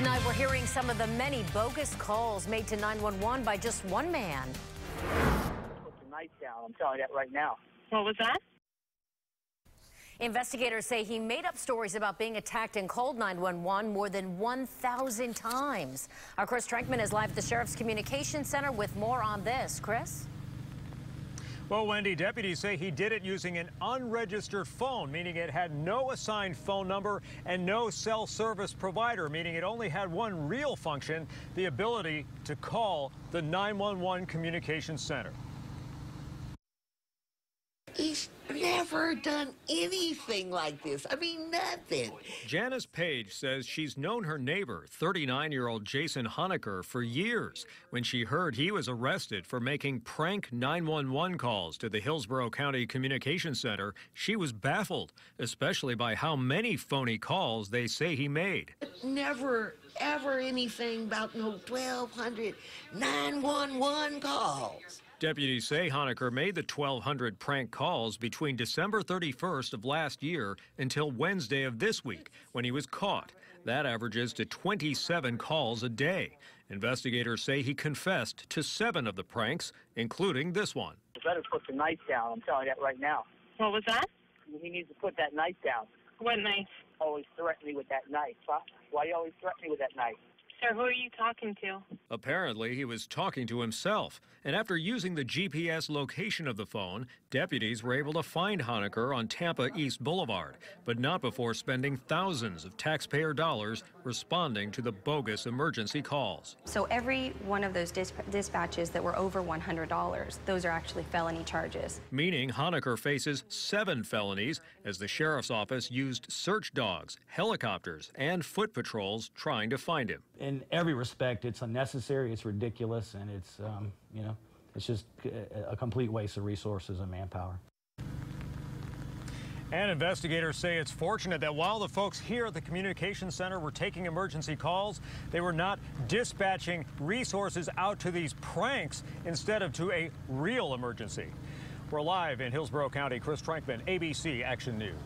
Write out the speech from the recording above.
Tonight, we're hearing some of the many bogus calls made to 911 by just one man. Put the knife down. I'm telling you that right now. What was that? Investigators say he made up stories about being attacked and called 911 more than 1,000 times. Our Chris Trankman is live at the Sheriff's Communications Center with more on this. Chris? Well, Wendy, deputies say he did it using an unregistered phone, meaning it had no assigned phone number and no cell service provider, meaning it only had one real function, the ability to call the 911 communications center. He's never done anything like this. I mean, nothing. Janice Page says she's known her neighbor, 39-year-old Jason Honaker, for years. When she heard he was arrested for making prank 911 calls to the Hillsborough County Communications Center, she was baffled, especially by how many phony calls they say he made. Never, ever anything about no 1,200 911 calls. Deputies say Honaker made the 1,200 prank calls between December 31st of last year until Wednesday of this week, when he was caught. That averages to 27 calls a day. Investigators say he confessed to 7 of the pranks, including this one. You better put the knife down. I'm telling you that right now. What was that? He needs to put that knife down. What knife? Always threaten me with that knife, huh? Why you always threaten me with that knife? Sir, who are you talking to? Apparently, he was talking to himself. And after using the GPS location of the phone, deputies were able to find Honaker on Tampa East Boulevard, but not before spending thousands of taxpayer dollars responding to the bogus emergency calls. So every one of those dispatches that were over $100, those are actually felony charges. Meaning Honaker faces 7 felonies as the sheriff's office used search dogs, helicopters, and foot patrols trying to find him. In every respect, it's unnecessary, it's ridiculous, and it's, it's just a complete waste of resources and manpower. And investigators say it's fortunate that while the folks here at the communications center were taking emergency calls, they were not dispatching resources out to these pranks instead of to a real emergency. We're live in Hillsborough County. Chris Trankman, ABC Action News.